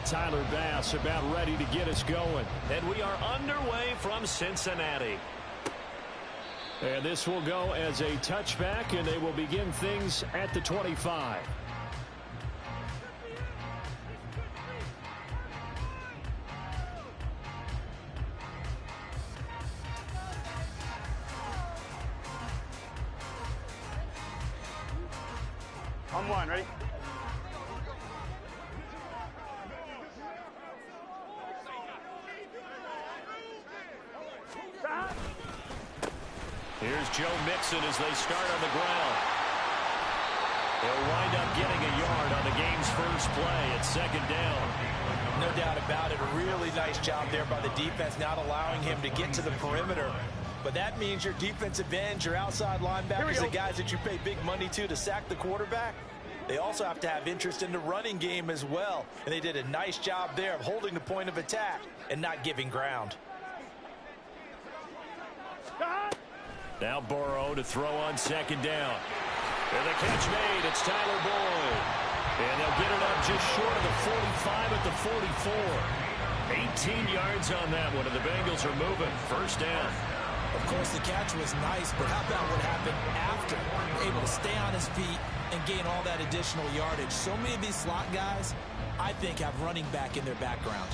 Tyler Bass about ready to get us going. And we are underway from Cincinnati. And this will go as a touchback, and they will begin things at the 25. On one, ready? Here's Joe Mixon as they start on the ground. They'll wind up getting a yard on the game's first play. It's second down. No doubt about it. A really nice job there by the defense, not allowing him to get to the perimeter. But that means your defensive ends, your outside linebackers, the guys that you pay big money to sack the quarterback, they also have to have interest in the running game as well. And they did a nice job there of holding the point of attack and not giving ground. Now Burrow to throw on second down. And the catch made. It's Tyler Boyd. And they'll get it up just short of the 45 at the 44. 18 yards on that one, and the Bengals are moving. First down. Of course, the catch was nice, but how about what happened after? Able to stay on his feet and gain all that additional yardage. So many of these slot guys, I think, have running back in their background.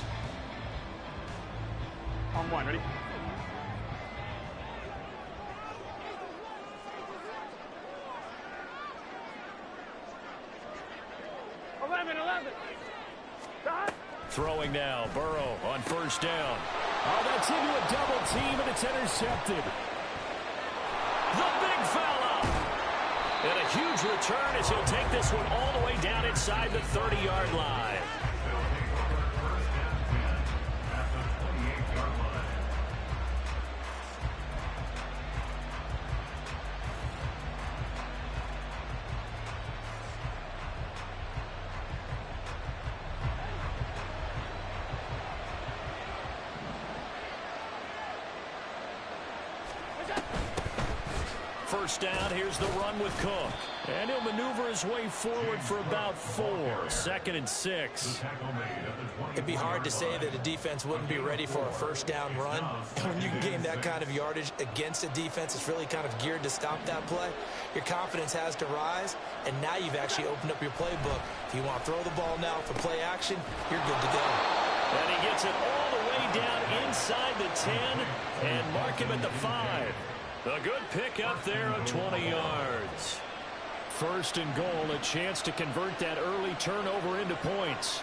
On one, ready? Throwing now, Burrow on first down. Oh, that's into a double team, and it's intercepted. The big fella. And a huge return as he'll take this one all the way down inside the 30-yard line. First down, here's the run with Cook. And he'll maneuver his way forward for about 4. Second and 6. It'd be hard to say that a defense wouldn't be ready for a first down run. When you can gain that kind of yardage against a defense, it's really kind of geared to stop that play. Your confidence has to rise, and now you've actually opened up your playbook. If you want to throw the ball now for play action, you're good to go. And he gets it all the way down inside the 10 and mark him at the 5. A good pick up there of 20 yards. First and goal, a chance to convert that early turnover into points.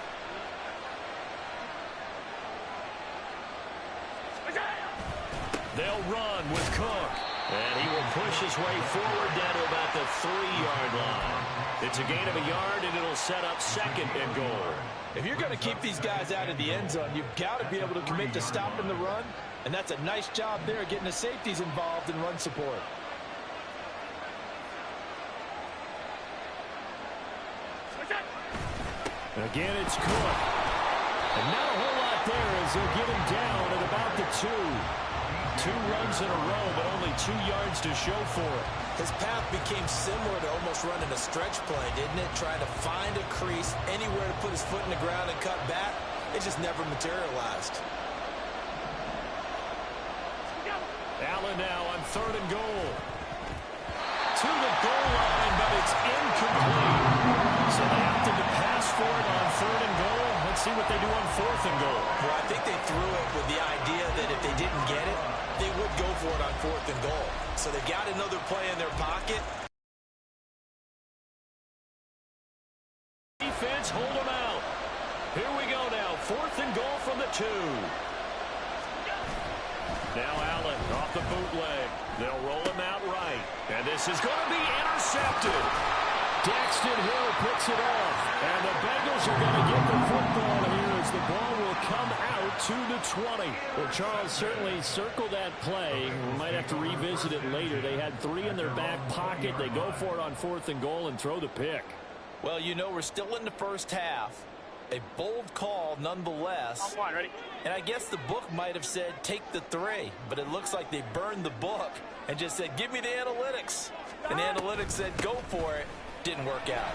They'll run with Cook. And he will push his way forward down to about the 3-yard line. It's a gain of a yard, and it'll set up second and goal. If you're going to keep these guys out of the end zone, you've got to be able to commit to stopping the run. And that's a nice job there, getting the safeties involved in run support. Again, it's Cook. And not a whole lot there as they'll get him down at about the 2. 2 runs in a row, but only 2 yards to show for it. His path became similar to almost running a stretch play, didn't it? Trying to find a crease, anywhere to put his foot in the ground and cut back. It just never materialized. Allen now on third and goal. To the goal line, but it's incomplete. So they opted to pass for it on third and goal. Let's see what they do on fourth and goal. Well, I think they threw it with the idea that if they didn't get it, they would go for it on fourth and goal. So they got another play in their pocket. Defense, hold them out. Here we go now. Fourth and goal from the 2. Now Allen off the bootleg. They'll roll him out right. And this is going to be intercepted. Daxton Hill picks it off. And the Bengals are going to get the football here as the ball will come out to the 20. Well, Charles certainly circled that play. We might have to revisit it later. They had 3 in their back pocket. They go for it on fourth and goal and throw the pick. Well, you know, we're still in the first half. A bold call nonetheless. On one, ready? And I guess the book might have said take the 3, but it looks like they burned the book and just said give me the analytics. And the analytics said go for it. Didn't work out.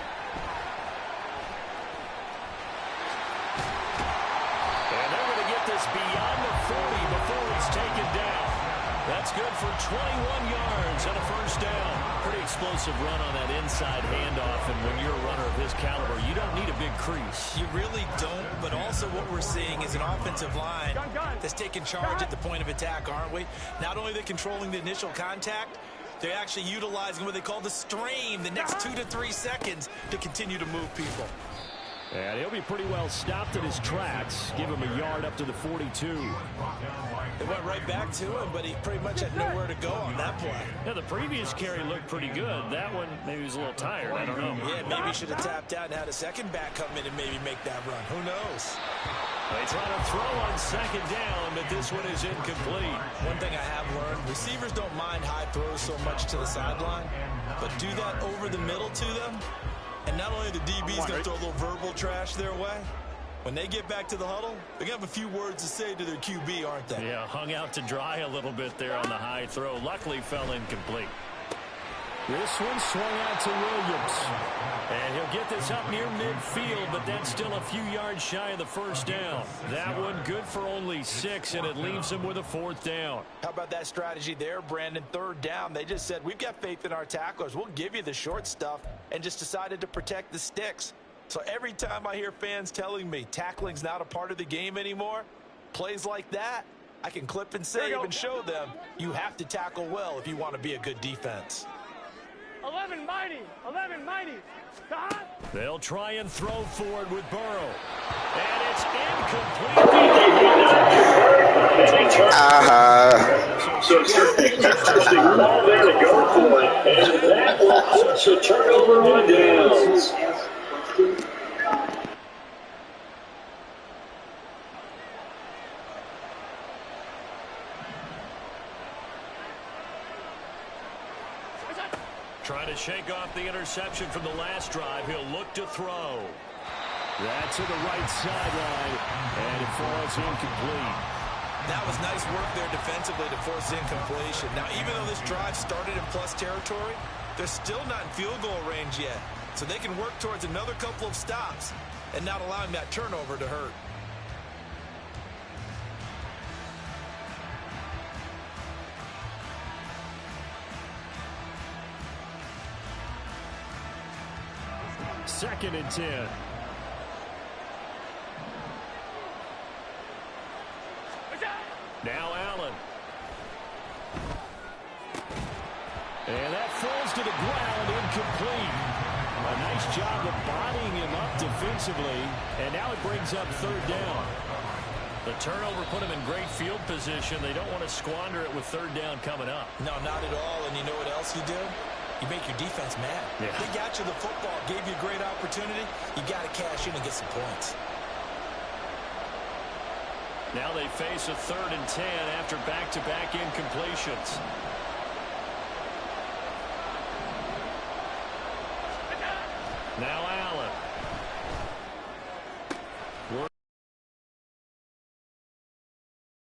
That's good for 21 yards and a first down. Pretty explosive run on that inside handoff, and when you're a runner of his caliber, you don't need a big crease. You really don't, but also what we're seeing is an offensive line that's taking charge at the point of attack, aren't we? Not only are they controlling the initial contact, they're actually utilizing what they call the strain, the next 2 to 3 seconds to continue to move people. And he'll be pretty well stopped in his tracks. Give him a yard up to the 42. It went right back to him, but he pretty much had nowhere to go on that play. Yeah, the previous carry looked pretty good. That one, maybe he was a little tired. I don't know. Yeah, maybe he should have tapped out and had a second back come in and maybe make that run. Who knows? They try to throw on second down, but this one is incomplete. One thing I have learned, receivers don't mind high throws so much to the sideline, but do that over the middle to them, and not only the DB's going to throw a little verbal trash their way, when they get back to the huddle, they're going to have a few words to say to their QB, aren't they? Yeah, hung out to dry a little bit there on the high throw. Luckily fell incomplete. This one swung out to Williams. And he'll get this up near midfield, but that's still a few yards shy of the first down. That one good for only 6, and it leaves him with a 4th down. How about that strategy there, Brandon? 3rd down. They just said, we've got faith in our tacklers. We'll give you the short stuff, and just decided to protect the sticks. So every time I hear fans telling me tackling's not a part of the game anymore, plays like that, I can clip and save and show them you have to tackle well if you want to be a good defense. 11 mighty. 11 mighty. They'll try and throw forward with Burrow. And it's incomplete. So interesting ball there to go for it. And that was a turnover on downs. Trying to shake off the interception from the last drive. He'll look to throw. That's to the right sideline, and it falls incomplete. That was nice work there defensively to force incompletion. Now, even though this drive started in plus territory, they're still not in field goal range yet. So they can work towards another couple of stops and not allowing that turnover to hurt. Second and 10. Now Allen. And that falls to the ground, incomplete. A nice job of bodying him up defensively. And now it brings up 3rd down. The turnover put him in great field position. They don't want to squander it with 3rd down coming up. No, not at all. And you know what else you do? You make your defense mad. Yeah. They got you the football, gave you a great opportunity. You got to cash in and get some points. Now they face a 3rd and 10 after back-to-back incompletions. Now Allen.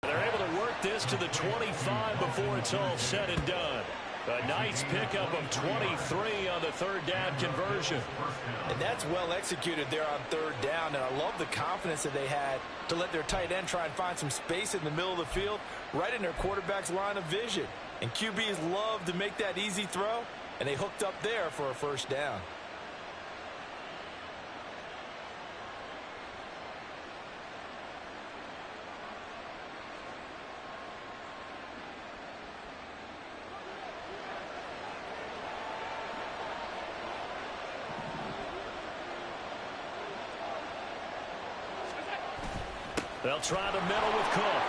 They're able to work this to the 25 before it's all said and done. A nice pickup of 23 on the 3rd down conversion. And that's well executed there on 3rd down. And I love the confidence that they had to let their tight end try and find some space in the middle of the field, right in their quarterback's line of vision. And QBs love to make that easy throw, and they hooked up there for a 1st down. They'll try the middle with Cook.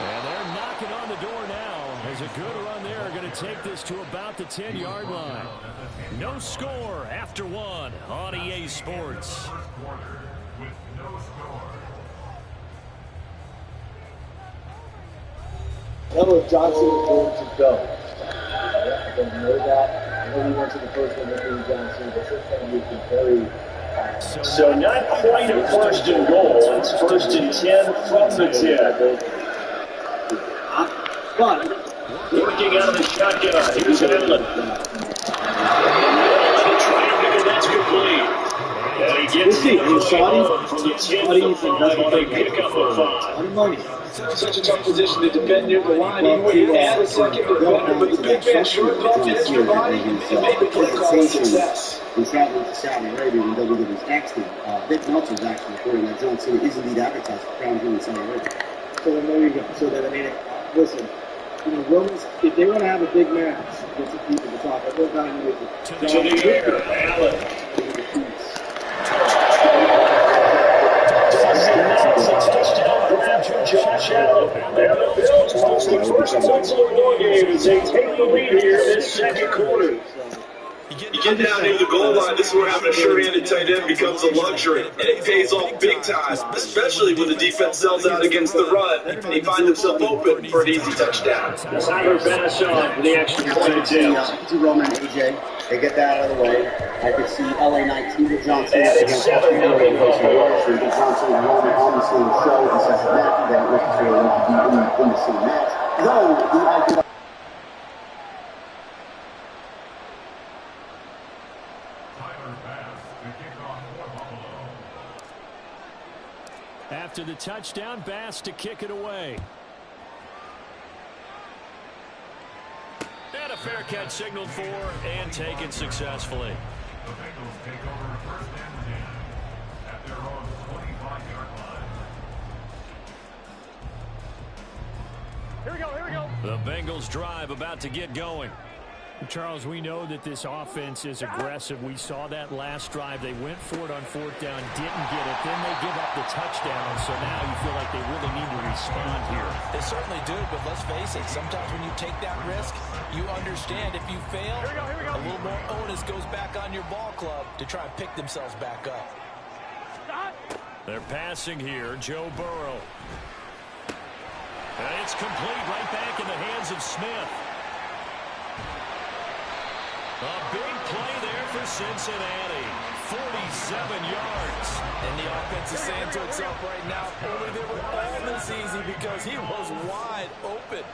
And they're knocking on the door now. As a good run there, going to take this to about the 10-yard line. No score after 1 on EA Sports. Hello, Johnson is going to go. I don't know that. I know he went to the first one with Johnson, but this time we've been very... So not quite a 1st and goal. It's 1st and 10 from the 10. Working out of the shotgun. Here's Allen. That's complete. And he gets see. The Saudis and They pick up the five. money. Such a tough position to defend near the line. He wouldn't add a second defender, but the big man short pumped in extra body and made the play call a success. When traveling to Saudi Arabia when WWE's asking, Vic Meltzer is actually reporting that John Cena is indeed advertised for Crown Jewel in Saudi Arabia. So then there you go. So then, I mean, listen, you know, Romans, if they want to have a big match against the people to talk, they'll go down with it. To the air, Allen. Josh Allen. And the Bills post the first points of the ball game as they take the lead here in this second quarter. You get down near the goal line, this is where having a sure-handed tight end becomes a luxury, and it pays off big time, especially when the defense sells out against the run, and he finds himself open for an easy touchdown. Tyler Basshaw for the extra point attempt. Roman and AJ, they get that out of the way. I could see LA 19 with John Cena And it's against 7-0. John Cena Roman on the same show in Cincinnati. That was necessarily like to be in the same match. Though the idea. After the touchdown, Bass to kick it away. And a fair catch signaled for and taken successfully. The Bengals take over first and 10 at their own 25-yard line. Here we go, here we go. The Bengals drive about to get going. Charles, we know that this offense is aggressive. We saw that last drive. They went for it on fourth down, didn't get it. Then they give up the touchdown. So now you feel like they really need to respond here. They certainly do, but let's face it. Sometimes when you take that risk, you understand if you fail, a little more onus goes back on your ball club to try and pick themselves back up. They're passing here, Joe Burrow. And it's complete right back in the hands of Smith. A big play there for Cincinnati. 47 yards. And the offense is saying to itself right now, only they were all this easy because he was wide open.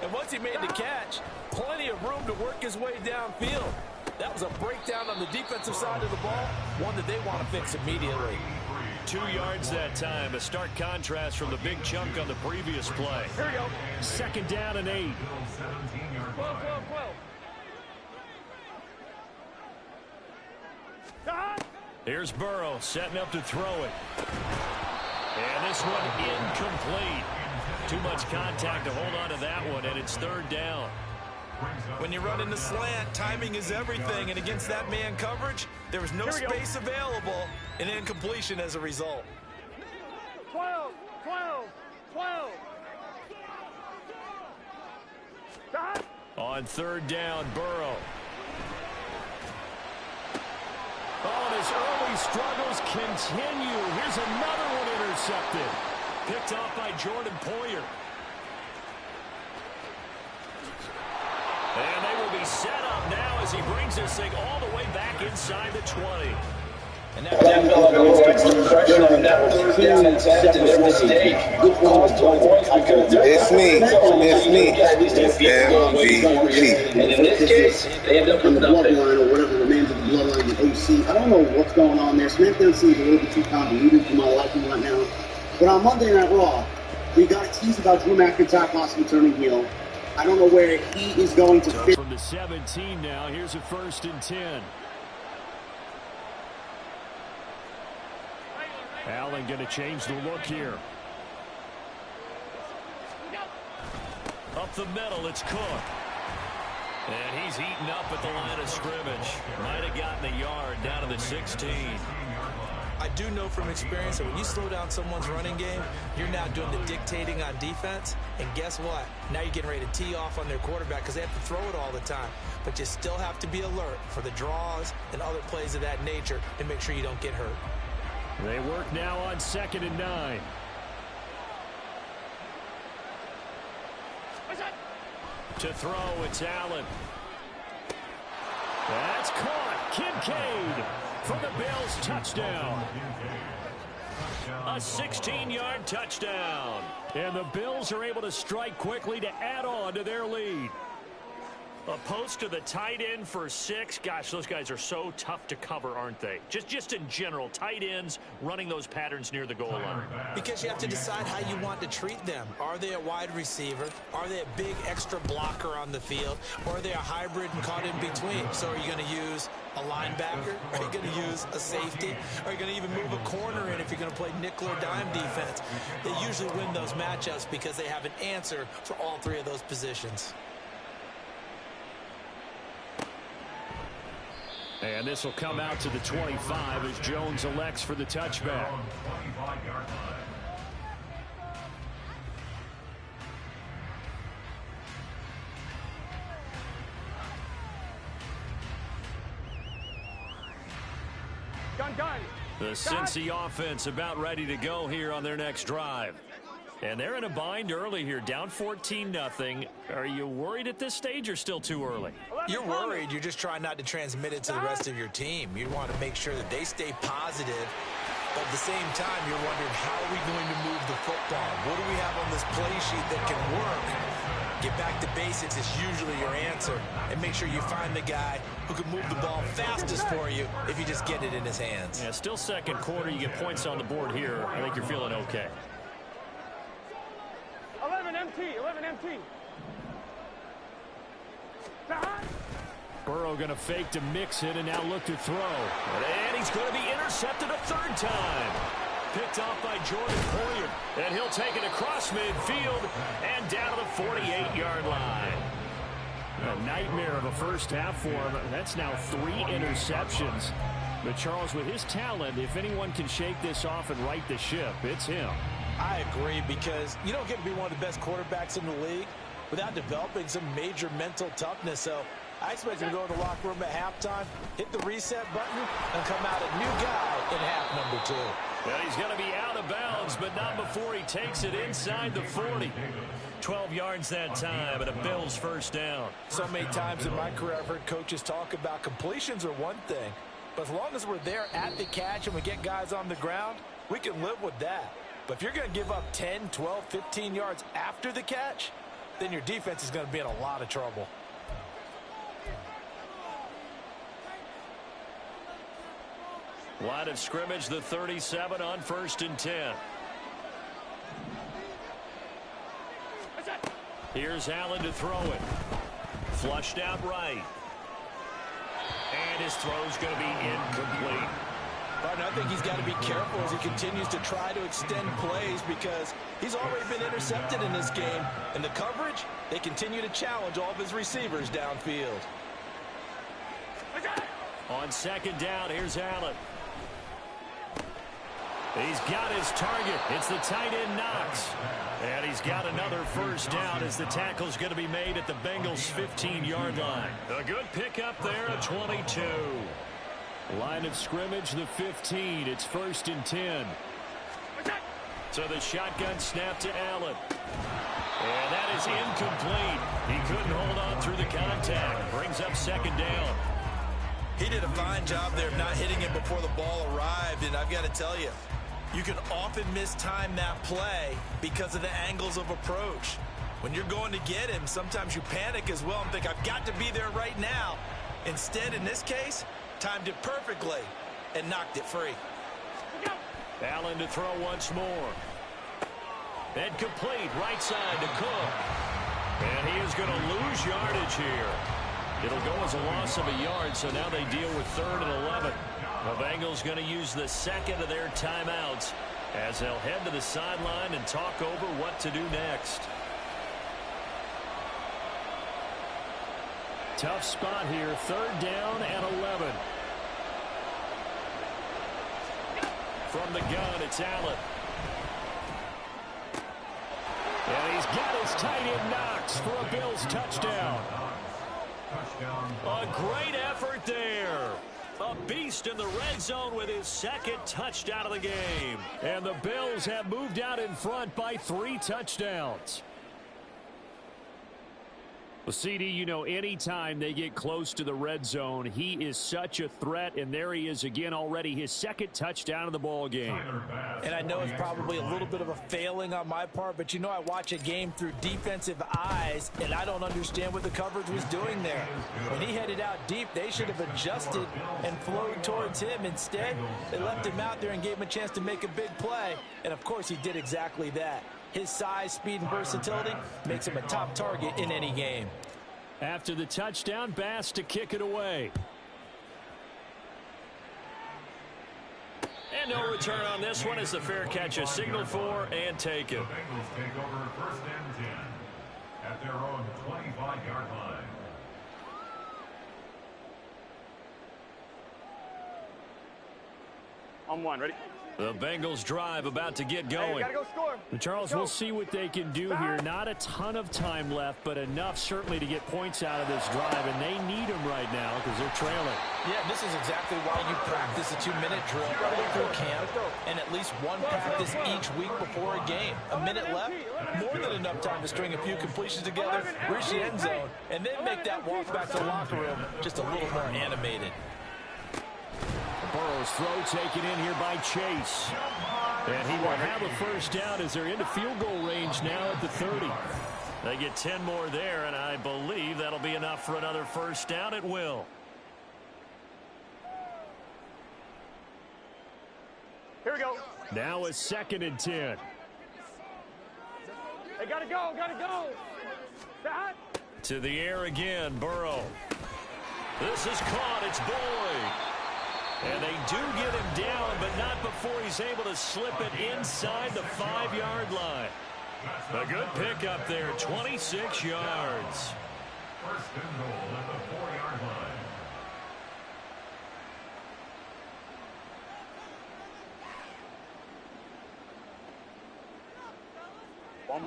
And once he made the catch, plenty of room to work his way downfield. That was a breakdown on the defensive side of the ball, one that they want to fix immediately. 2 yards that time, a stark contrast from the big chunk on the previous play. Here we go. Second down and 8. 12. Here's Burrow setting up to throw it. And this one incomplete. Too much contact to hold on to that one, and it's third down. When you run in the slant, timing is everything, and against that man coverage, there was no space available, and incompletion as a result. 12. On third down, Burrow. Oh, and his early struggles continue. Here's another one intercepted. Picked off by Jordan Poyer. And they will be set up now as he brings this thing all the way back inside the 20. And that felt like a little extra pressure on that third down attempt, and their mistake caused 2 points because it's me, MVP. And in this case, they end up with the nothing. bloodline or whatever remains of the bloodline in OC. I don't know what's going on there. SmackDown seems a little bit too convoluted for my liking right now. But on Monday Night Raw, we got a tease about Drew McIntyre possibly turning heel. I don't know where he is going to fit. From the 17 now, here's a 1st and 10. Allen going to change the look here. Up the middle, it's Cook. And he's heating up at the line of scrimmage. Might have gotten a yard down to the 16. I do know from experience that when you slow down someone's running game, you're now doing the dictating on defense. And guess what? Now you're getting ready to tee off on their quarterback because they have to throw it all the time. But you still have to be alert for the draws and other plays of that nature to make sure you don't get hurt. They work now on 2nd and 9. To throw, it's Allen. That's caught. Kincaid for the Bills touchdown. A 16-yard touchdown. And the Bills are able to strike quickly to add on to their lead. A post to the tight end for 6. Gosh, those guys are so tough to cover, aren't they? Just in general, tight ends running those patterns near the goal line. Because you have to decide how you want to treat them. Are they a wide receiver? Are they a big extra blocker on the field? Or are they a hybrid and caught in between? So are you going to use a linebacker? Are you going to use a safety? Are you going to even move a corner in if you're going to play nickel or dime defense? They usually win those matchups because they have an answer for all 3 of those positions. And this will come out to the 25 as Jones elects for the touchback. Gun. The Cincy offense about ready to go here on their next drive. And they're in a bind early here, down 14-0. Are you worried at this stage or still too early? You're worried. You're just trying not to transmit it to the rest of your team. You want to make sure that they stay positive. But at the same time, you're wondering, how are we going to move the football? What do we have on this play sheet that can work? Get back to basics is usually your answer. And make sure you find the guy who can move the ball fastest for you if you just get it in his hands. Yeah, still second quarter. You get points on the board here. I think you're feeling okay. 11 MT. Burrow going to fake to mix it and now look to throw. And he's going to be intercepted a 3rd time. Picked off by Jordan Hilliard. And he'll take it across midfield and down to the 48-yard line. A nightmare of a first half for him. That's now 3 interceptions. But Charles, with his talent, if anyone can shake this off and right the ship, it's him. I agree, because you don't get to be one of the best quarterbacks in the league without developing some major mental toughness. So I expect him to go to the locker room at halftime, hit the reset button, and come out a new guy in half number 2. Well, he's going to be out of bounds, but not before he takes it inside the 40. 12 yards that time, and a Bills first down. So many times in my career, I've heard coaches talk about completions are one thing, but as long as we're there at the catch and we get guys on the ground, we can live with that. But if you're going to give up 10, 12, 15 yards after the catch, then your defense is going to be in a lot of trouble. Line of scrimmage, the 37 on 1st and 10. Here's Allen to throw it. Flushed out right. And his throw's going to be incomplete. Partner, I think he's got to be careful as he continues to try to extend plays, because he's already been intercepted in this game. And the coverage, they continue to challenge all of his receivers downfield. On 2nd down, here's Allen. He's got his target. It's the tight end Knox. And he's got another first down as the tackle's going to be made at the Bengals' 15-yard line. A good pickup there at 22. Line of scrimmage, the 15. It's 1st and 10. So the shotgun snap to Allen. And that is incomplete. He couldn't hold on through the contact. Brings up 2nd down. He did a fine job there of not hitting him before the ball arrived, and I've got to tell you, you can often mistime that play because of the angles of approach. When you're going to get him, sometimes you panic as well and think, I've got to be there right now. Instead, in this case, timed it perfectly and knocked it free. Allen to throw once more. And complete, right side to Cook. And he is going to lose yardage here. It'll go as a loss of a yard, so now they deal with 3rd and 11. The Bengals going to use the 2nd of their timeouts as they'll head to the sideline and talk over what to do next. Tough spot here, 3rd down and 11. From the gun, it's Allen. And he's got his tight end Knox for a Bills touchdown. A great effort there. A beast in the red zone with his 2nd touchdown of the game. And the Bills have moved out in front by 3 touchdowns. Well, CD, you know, anytime they get close to the red zone, he is such a threat, and there he is again already, his second touchdown of the ball game. And I know it's probably a little bit of a failing on my part, but you know I watch a game through defensive eyes, and I don't understand what the coverage was doing there. When he headed out deep, they should have adjusted and flowed towards him. Instead, they left him out there and gave him a chance to make a big play, and of course he did exactly that. His size, speed, and versatility makes him a top target in any game. After the touchdown, Bass to kick it away. And no return on this one as the fair catch is signaled for and taken. The Bengals take over 1st and 10 at their own 25-yard line. On one, ready? The Bengals drive about to get going. Hey, gotta go score. Charles, we'll see what they can do here. Not a ton of time left, but enough certainly to get points out of this drive, and they need them right now because they're trailing. Yeah, this is exactly why you practice a 2-minute drill all through camp and at least one practice each week before a game. A minute left, more than enough time to string a few completions together, reach the end zone, and then make that walk back to the locker room just a little more animated. Burrow's throw taken in here by Chase. And he will have a first down as they're into field goal range now at the 30. They get 10 more there, and I believe that'll be enough for another first down. It will. Here we go. Now a 2nd and 10. Hey, gotta go, gotta go. That. To the air again, Burrow. This is caught. It's Boyd. And they do get him down, but not before he's able to slip it inside the 5-yard line. A good pickup there, 26 yards. 1st and goal at the 4-yard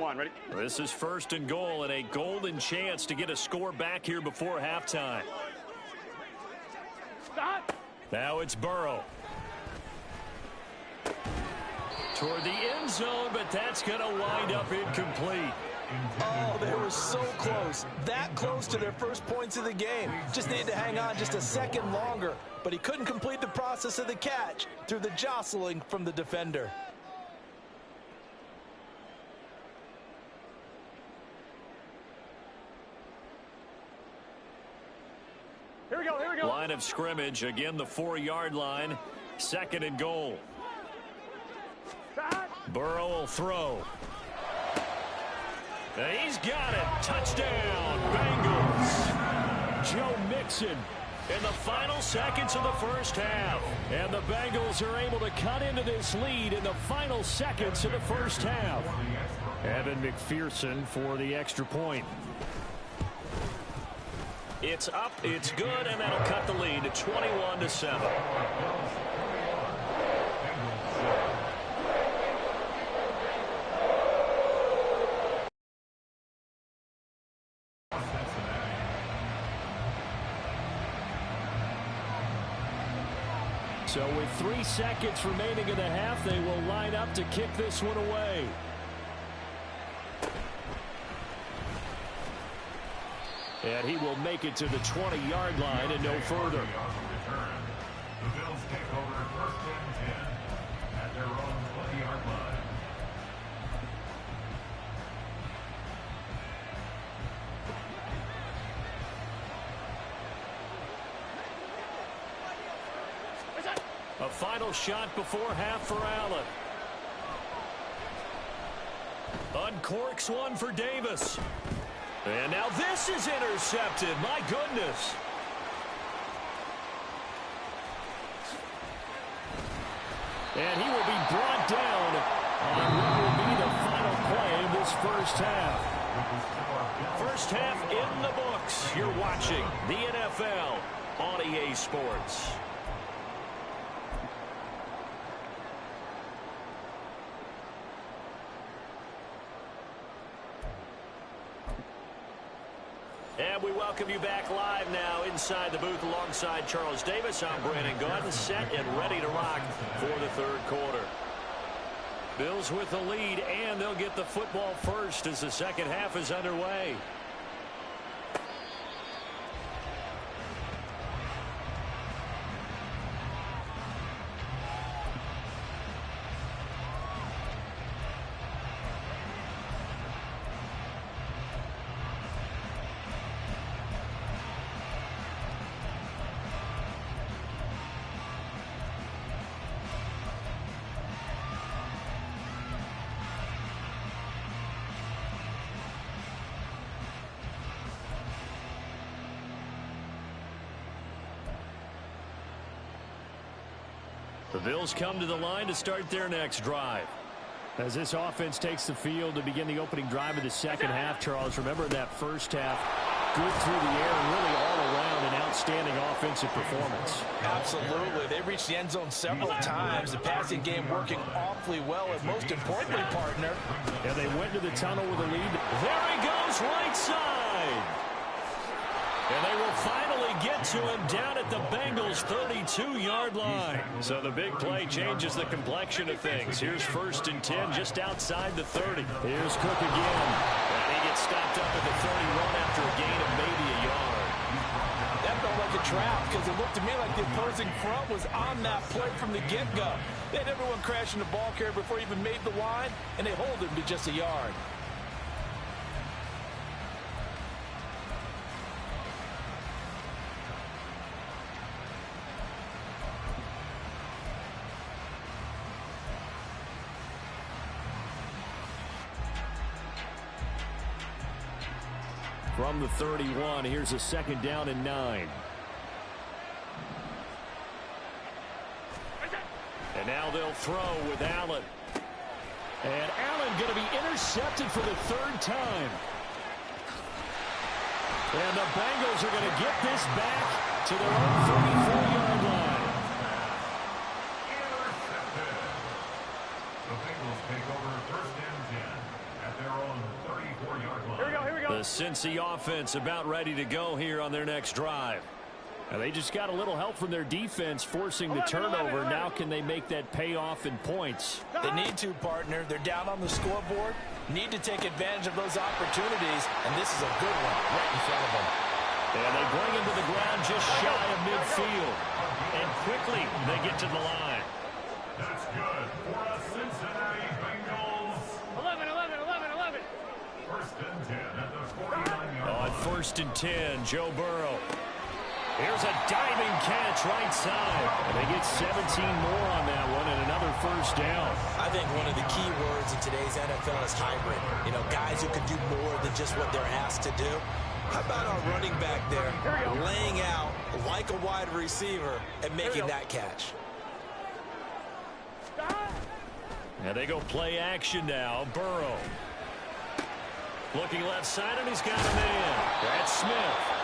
line. 1-1, ready? This is 1st and goal and a golden chance to get a score back here before halftime. Stop. Now it's Burrow. Toward the end zone, but that's going to wind up incomplete. Oh, they were so close. That close to their first points of the game. Just needed to hang on just a second longer. But he couldn't complete the process of the catch through the jostling from the defender. Here we go, here we go. Line of scrimmage, again the 4-yard line. 2nd and goal. Burrow will throw. And he's got it. Touchdown, Bengals. Joe Mixon In the final seconds of the first half. And the Bengals are able to cut into this lead in the final seconds of the first half. Evan McPherson for the extra point. It's up, it's good, and that'll cut the lead to 21-7. So with 3 seconds remaining in the half, they will line up to kick this one away. And he will make it to the 20-yard line and no further. The Bills take over 1st and 10 at their own 20-yard line. A final shot before half for Allen. Uncorks one for Davis. And now this is intercepted. My goodness. And he will be brought down on what will be the final play of this first half. First half in the books. You're watching the NFL on EA Sports. And we welcome you back live now inside the booth alongside Charles Davis. I'm Brandon Gordon, set and ready to rock for the third quarter. Bills with the lead, and they'll get the football first as the second half is underway. The Bills come to the line to start their next drive. As this offense takes the field to begin the opening drive of the second half, Charles, remember that first half, good through the air and really all around an outstanding offensive performance. Absolutely. They reached the end zone several times. The passing game working awfully well, and most importantly, partner. Yeah, they went to the tunnel with a lead. There he goes, right side. And they will finally get to him down at the Bengals' 32-yard line. So the big play changes the complexion of things. Here's 1st and 10 just outside the 30. Here's Cook again. And he gets stopped up at the 31 after a gain of maybe a yard. That felt like a trap because it looked to me like the opposing front was on that play from the get-go. They had everyone crashing the ball carrier before he even made the line, and they hold him to just a yard. From the 31, here's a 2nd down and 9. And now they'll throw with Allen. And Allen going to be intercepted for the 3rd time. And the Bengals are going to get this back to their own 34-yard line. Intercepted. The Bengals take over 1st and 10 at their own 34-yard line. Here we go, here we go. The Cincy offense about ready to go here on their next drive. Now they just got a little help from their defense forcing the turnover. Now can they make that pay off in points? They need to, partner. They're down on the scoreboard. Need to take advantage of those opportunities, and this is a good one right in front of them. And they bring him to the ground just shy of midfield. And quickly they get to the line. That's good for a Cincinnati Bengals. 11, 11, 11, 11. 1st and 10 at the 49-yard line. On 1st and 10, Joe Burrow. Here's a diving catch right side. And they get 17 more on that one and another 1st down. I think one of the key words in today's NFL is hybrid. You know, guys who can do more than just what they're asked to do. How about our running back there laying out like a wide receiver and making that catch? And they go play action now. Burrow. Looking left side, and he's got a man. That's Smith.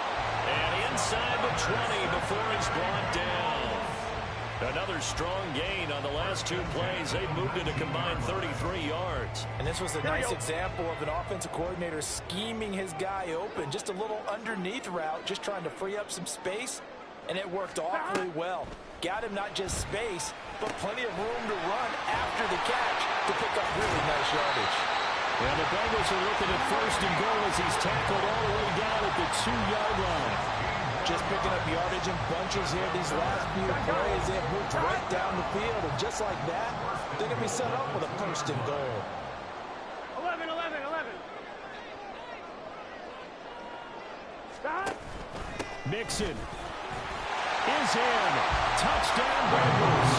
And inside the 20 before he's brought down. Another strong gain on the last 2 plays. They've moved it a combined 33 yards. And this was a nice example of an offensive coordinator scheming his guy open. Just a little underneath route, just trying to free up some space. And it worked awfully well. Got him not just space, but plenty of room to run after the catch to pick up really nice yardage. Well, the Bengals are looking at 1st and goal as he's tackled all the way down at the 2-yard line. Just picking up yardage in bunches here these last few plays. They have moved right down the field, and just like that, they're going to be set up with a 1st and goal. 11, 11, 11. Stop. Mixon is in. Touchdown, Bengals.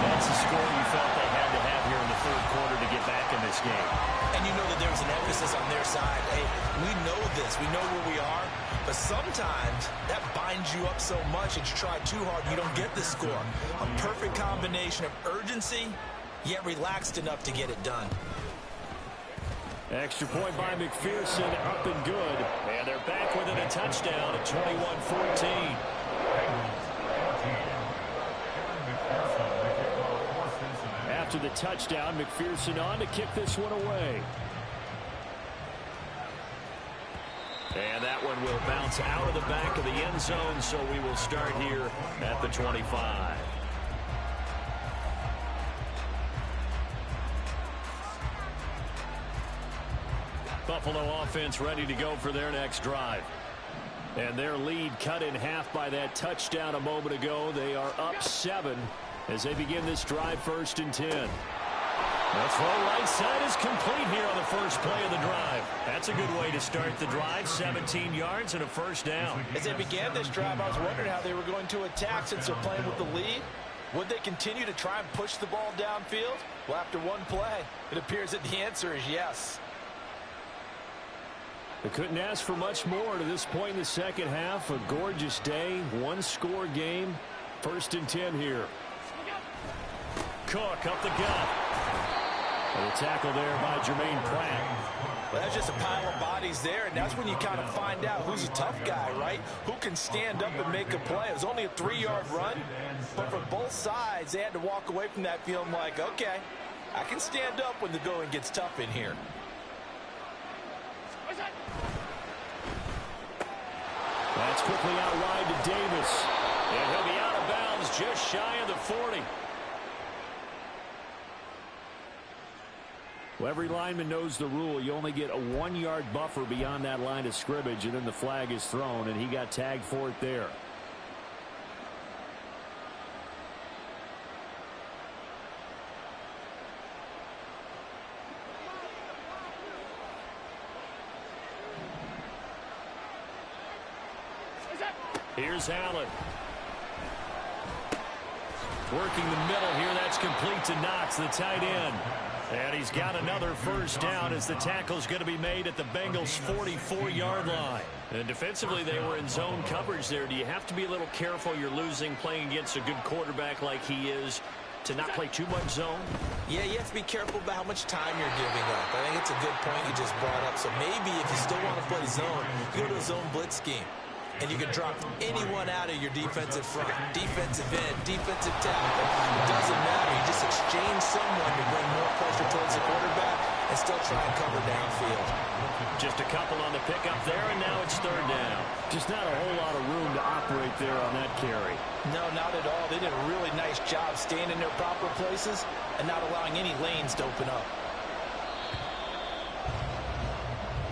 That's the score you felt they had to have here in the 3rd quarter to get back in this game. And you know that there was an emphasis on their side. Hey, we know this. We know where we are. But sometimes that binds you up so much that you try too hard and you don't get the score. A perfect combination of urgency, yet relaxed enough to get it done. Extra point by McPherson, up and good. And they're back within a touchdown at 21-14. After the touchdown, McPherson on to kick this one away. And that one will bounce out of the back of the end zone, so we will start here at the 25. Buffalo offense ready to go for their next drive. And their lead cut in half by that touchdown a moment ago. They are up 7 as they begin this drive 1st and 10. The throw right side is complete here on the first play of the drive. That's a good way to start the drive. 17 yards and a 1st down. As they began this drive, I was wondering how they were going to attack since they're playing with the lead. Would they continue to try and push the ball downfield? Well, after one play, it appears that the answer is yes. They couldn't ask for much more to this point in the second half. A gorgeous day, 1-score game. 1st and 10 here. Cook up the gut. And a tackle there by Jermaine Pratt. Well, that's just a pile of bodies there, and that's when you kind of find out who's a tough guy, right? Who can stand up and make a play. It was only a 3-yard run, but for both sides, they had to walk away from that feeling like, okay, I can stand up when the going gets tough in here. That's quickly out wide to Davis. And he'll be out of bounds just shy of the 40. Well, every lineman knows the rule. You only get a 1-yard buffer beyond that line of scrimmage, and then the flag is thrown, and he got tagged for it there. Here's Allen. Working the middle here. That's complete to Knox, the tight end. And he's got another first down as the tackle's going to be made at the Bengals' 44-yard line. And defensively, they were in zone coverage there. Do you have to be a little careful? You're losing playing against a good quarterback like he is to not play too much zone? Yeah, you have to be careful about how much time you're giving up. I think it's a good point you just brought up. So maybe if you still want to play zone, you go to a zone blitz scheme. And you can drop anyone out of your defensive front, defensive end, defensive tackle. It doesn't matter. You just exchange someone to bring more pressure towards the quarterback and still try and cover downfield. Just a couple on the pickup there, and now it's third down. Just not a whole lot of room to operate there on that carry. No, not at all. They did a really nice job staying in their proper places and not allowing any lanes to open up.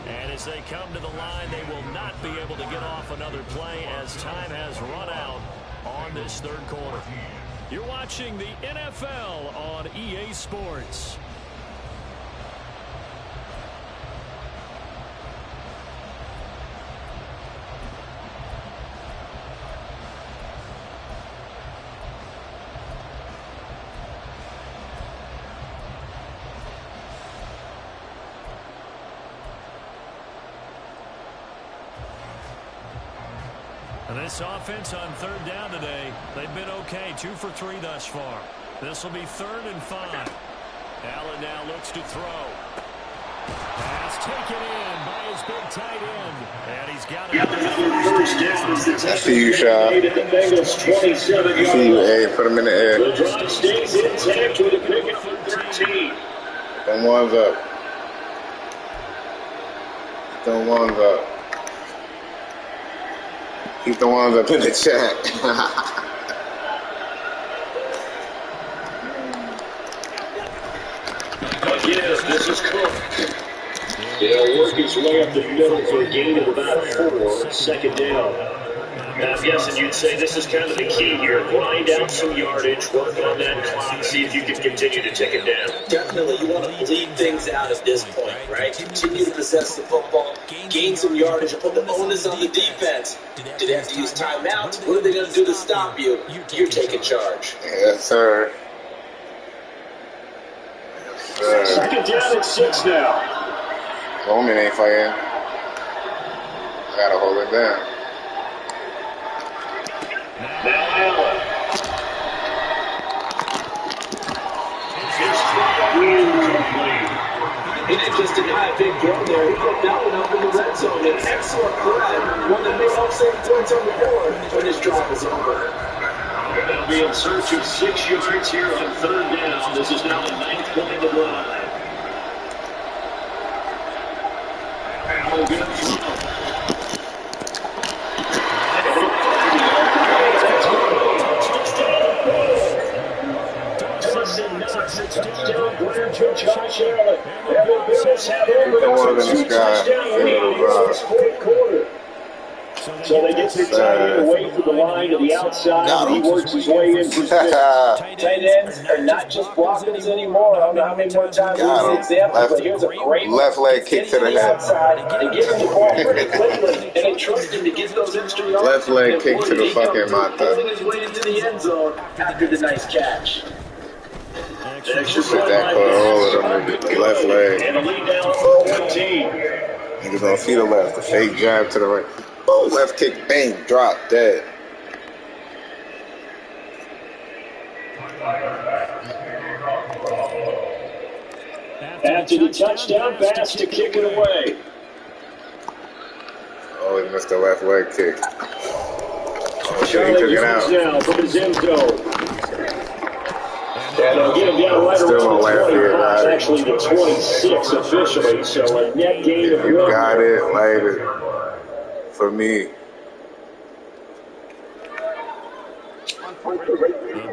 And as they come to the line, they will not be able to get off another play as time has run out on this third quarter. You're watching the NFL on EA Sports. This offense on third down today, they've been okay. 2 for 3 thus far. This will be 3rd and 5. Allen now looks to throw. Pass taken in by his big tight end. And he's got another first down as the I see you, Shaw. made at the Bengals' 27-yard I see you, A. Put him in the air. The drive stays intact with a pickup of 13. Don't ones up. Don't ones up. Keep the ones up in the chat. Again, this is Cook. He'll work his way up the middle for a gain of about 4, second down. Now, I'm guessing you'd say this is kind of the key here. Grind out some yardage, work on that clock, see if you can continue to take it down. Definitely, you want to bleed things out at this point, right? Continue to possess the football, gain some yardage, and put the onus on the defense. Do they have to use timeouts? What are they going to do to stop you? You're taking charge. Yes, sir. Yes, sir. Second down at 6 now. Bowman ain't fighting. Gotta hold it down. Now Allen. He didn't just deny a big throw there. He put that one up in the red zone. An excellent play. One that may help save points on the board when this drive is over. They'll be in search of 6 yards here on third down. This is now the 9th play of the drive. Allen good throw. So they get their tight end away from the line to the outside. He works his way in for Tight ends are not just blockers anymore. I don't know how many more times we'll see examples, but here's a great left leg kick to the head. And give him the ball pretty quickly, and they trust him to get those extra yards. Left leg kick to the fucking mata. Holding his way into the end zone after the nice catch. extra Put that all of them left leg. And a lead down for 14. Niggas don't see the left. The fake jab to the right. Oh, left kick, bang, drop, dead. After the touchdown pass to kick it away. Oh, he missed the left leg kick. Oh, shit, he took it out. Now from his end zone. And they'll get him down right around the 25, actually the 26 officially, so a net gain of 1. You got it later for me.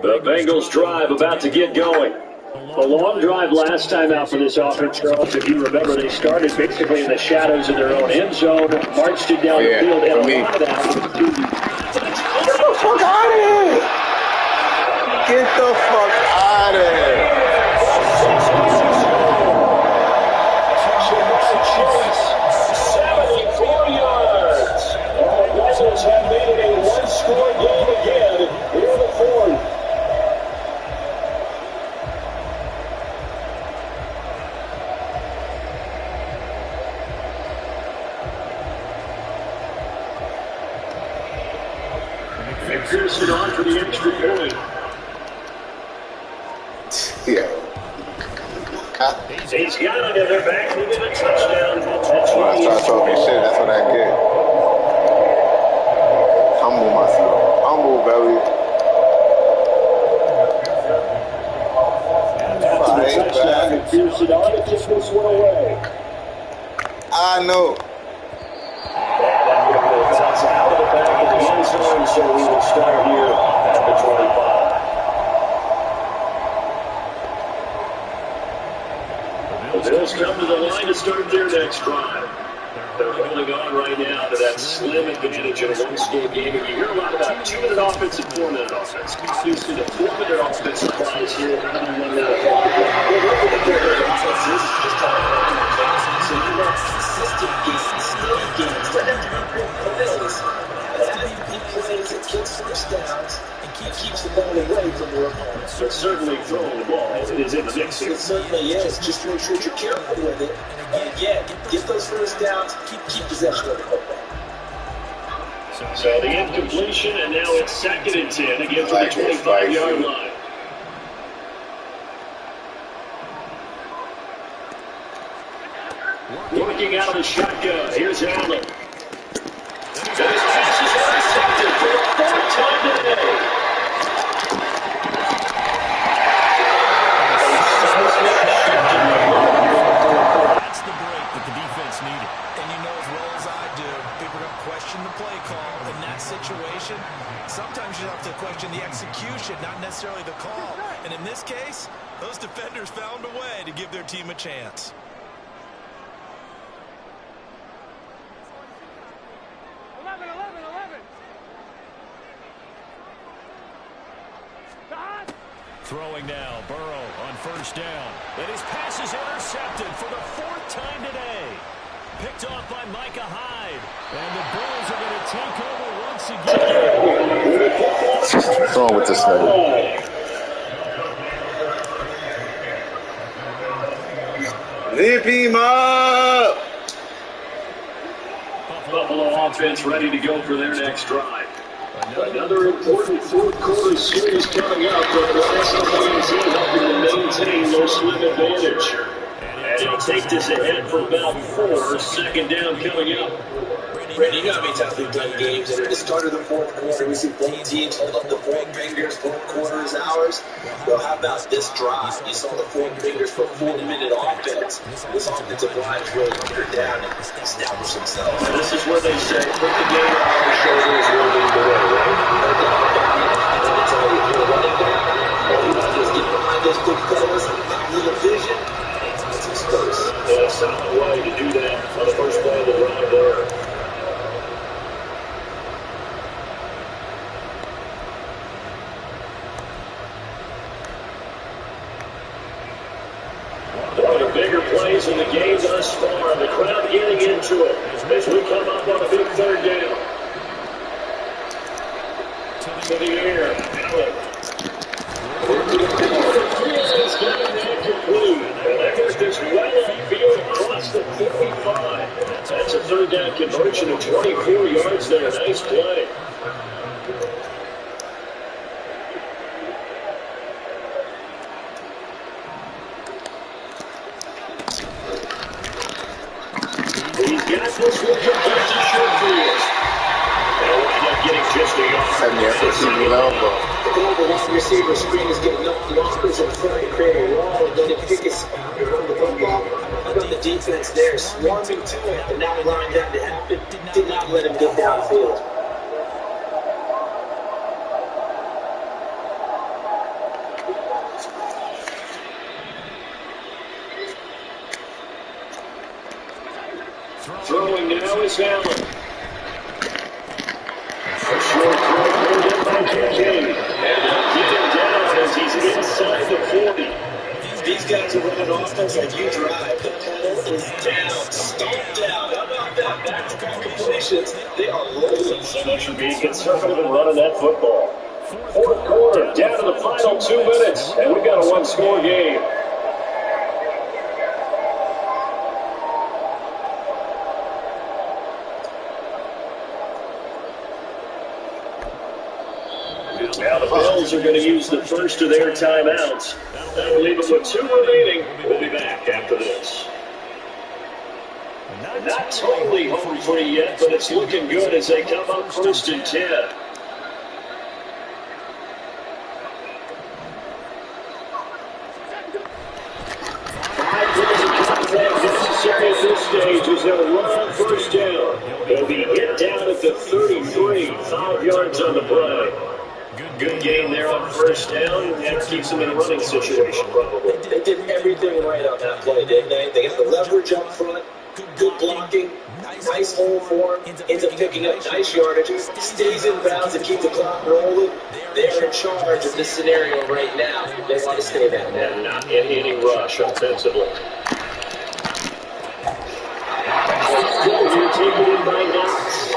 The Bengals drive about to get going. A long drive last time out for this offense, Charles. If you remember, they started basically in the shadows of their own end zone, marched it down the field, and a lot of that was due to... Get the fuck out of here! Get the fuck out of here! 74 yards. The Bengals have made it a one-score game again here in the fourth. McPherson on for the extra point. Yeah. He's got it, and they're back to get a touchdown. When I start talking shit, that's what I get. Humble myself. Humble, belly. McPherson on to kick this one away. I know. That's out of the back of the end zone, so we will start here at the 25. The Bills come to the line to start their next drive. They're holding on right now to that slim advantage in a one-score game. And you hear a lot about 2-minute offense and 4-minute offense. Obviously, the 4-minute offense applies here rather than 1-minute offense. So you want consistent gains, steady gains. Let them do great plays. But having big plays that kills first downs and keeps the ball away from your opponent. But certainly throwing the ball is in the mix here. It certainly is. Just make sure you're careful with it. And again, get those first downs, keep possession of the football. So the incompletion, and now it's 2nd and 10, again from the 25-yard line. Working out of the shotgun, here's Allen. His pass is intercepted for the 4th time today. That's the break that the defense needed. And you know as well as I do, people are going to question the play call in that situation. Sometimes you have to question the execution, not necessarily the call. And in this case, those defenders found a way to give their team a chance. Throwing now, Burrow on 1st down. And his pass is intercepted for the 4th time today. Picked off by Micah Hyde. And the Bills are going to take over once again. What's wrong with this nigga? Zip him up! Buffalo offense ready to go for their next drive. Another important fourth-quarter series coming up, but the last team helping to maintain their slim advantage. And it'll take this ahead for about 4. 2nd down coming up. Randy, you know how many times we've done games that at the start of the 4th quarter, we see both teams hold up the 4 fingers, 4 quarters, hours. Well, how about this drive? You saw the 4 fingers for 4-minute offense. This offensive line is really hunkered down and establish themselves. And this is where they say, put the game on our shoulders, we'll lead the way, right? Let me tell you, if you're running back, all you want to do is get behind those big fellas, have a little vision, and it's exposed. Yeah, solid way to do that on the first play of the drive there. One of the bigger plays in the game thus far. The crowd getting into it as we come up on a big 3rd down. To the air, Allen. He's got it incomplete. And that goes this well upfield across the 45. That's a 3rd down conversion of 24 yards there. Nice play. This will come just as short for you. They'll wind up getting just a yard. The wide receiver screen is getting enough blockers in front to create a wall, and then it pickets and run the football. How about the defense there, swarming to it, and not allowing that to happen? Did not let him get downfield. Throwing now is Allen. A short throw pulled in by King. And they'll get him down as he's inside the 40. These guys are running offense like you drive. The pedal is down, stomped down. How about that? Back-to-back completions. They are rolling. So they should be conservative in running that football. Fourth quarter, down to the final 2 minutes, and we've got a one-score game. Now the Bills are going to use the first of their timeouts. That'll leave them with 2 remaining. We'll be back after this. Not totally home free yet, but it's looking good as they come up first and 10. 5 plays of contact necessary at this stage as they'll run on first down. They'll be hit down at the 33, 5 yards on the play. Good game there on first down. That keeps them in a running situation, probably. They did everything right on that play, didn't they? They got the leverage up front, good blocking, nice hole for him, ends up picking up nice yardage, stays in bounds and keeps the clock rolling. They're in charge of this scenario right now. They want to stay that way. And not in any rush offensively. Still here, taken in by Knox.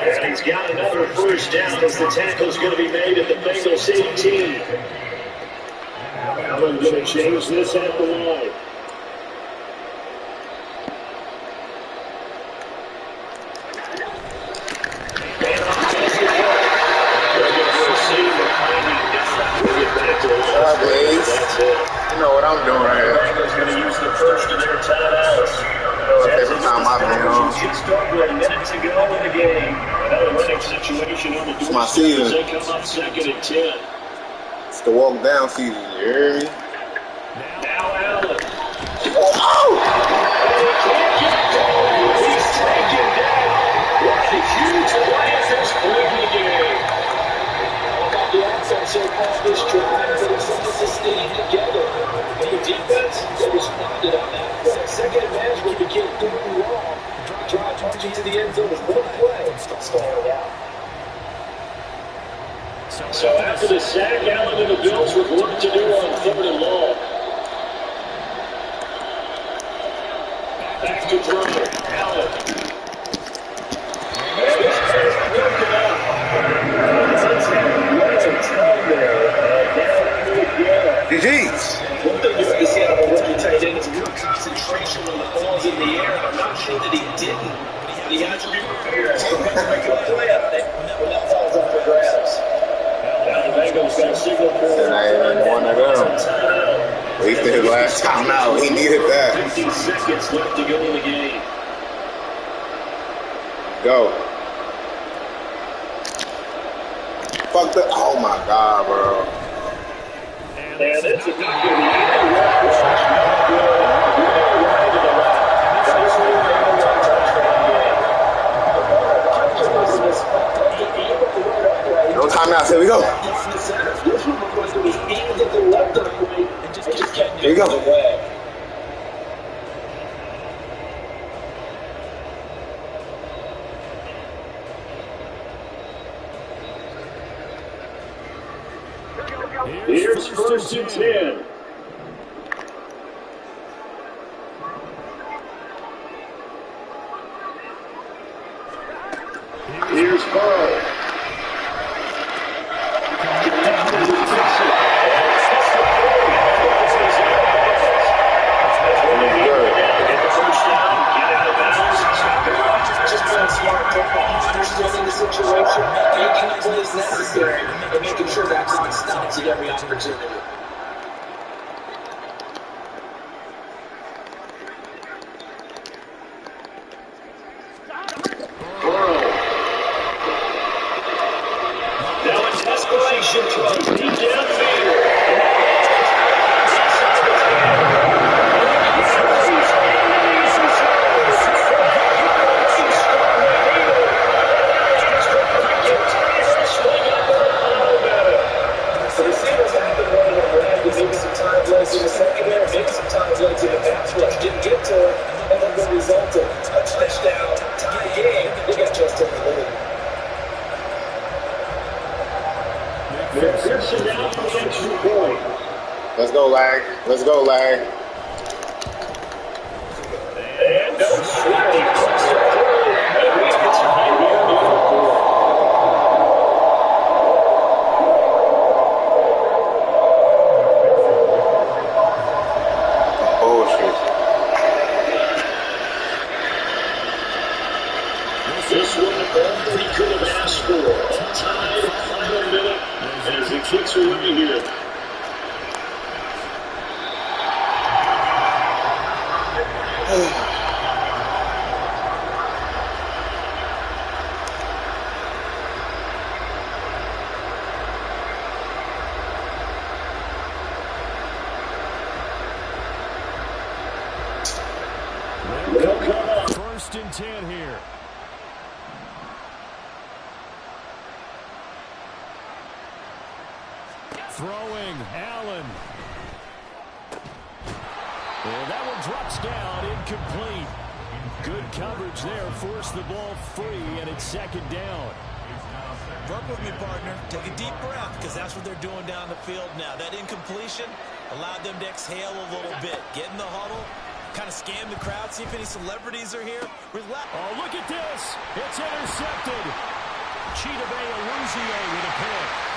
And he's got another first down as the tackle's going to be made at the Bengals 18. Allen going to change this at the line. That's it. You know what I'm doing here. Bengals going to use the first of their timeouts. Every time I've been home. Should start with a minute to go in the game. Another running situation on the It's my season. They come up second and 10. It's the walk down season, you hear me? Now Allen. Oh! He can't get going. He's taken down. What a huge play at this point in the game. How about the offense so far this drive, but it's something to stay together. And the defense, they responded on that play. Second advantage became completely wrong. Drive marching to the end zone with one play. Started out. So after the sack, Allen and the Bills with work to do on third and long. Back to throw. Allen. GG's. One thing you see out of a rookie tight end is good concentration when the ball's in the air. I'm not sure that he didn't. He had to be prepared. So he has to make a play on it when that ball's up for grabs. Now the Bengals got a signal for And I ain't even one of them. Wasted his last time out. He needed that. 50 seconds left to go in the game. Go. Fuck the. Oh my God, bro. And it's a good game. Left rush, not good. Really wide to the left. That's where they go on touchdown. No timeouts. Here we go. This one looked like it was aimed at the left upright and just kept Here we go. getting away. Here's first and 10. Here's Burrow. Just playing smart football, understanding the situation, making the plays necessary, and making sure that clock stops at every opportunity. in the secondary, maybe sometimes led to the pass rush. Didn't get to it, and then the result of a touchdown, tie game, they got just over the limit. McPherson now for the extra point. Let's go, lag. Let's go, lag. And no sweat. He crosses it through, and we get tied here in the fourth. This one all he could have asked for. Tied, final minute, as he kicks away here. They'll come up. 1st and 10 here. Throwing, Allen. And that one drops down, incomplete. Good coverage there, forced the ball free, and it's 2nd down. Work with me, partner. Take a deep breath, because that's what they're doing down the field now. That incompletion allowed them to exhale a little bit. Get in the huddle, kind of scan the crowd, see if any celebrities are here. Relax. Oh, look at this. It's intercepted. Chidobe Awuzie with a pick.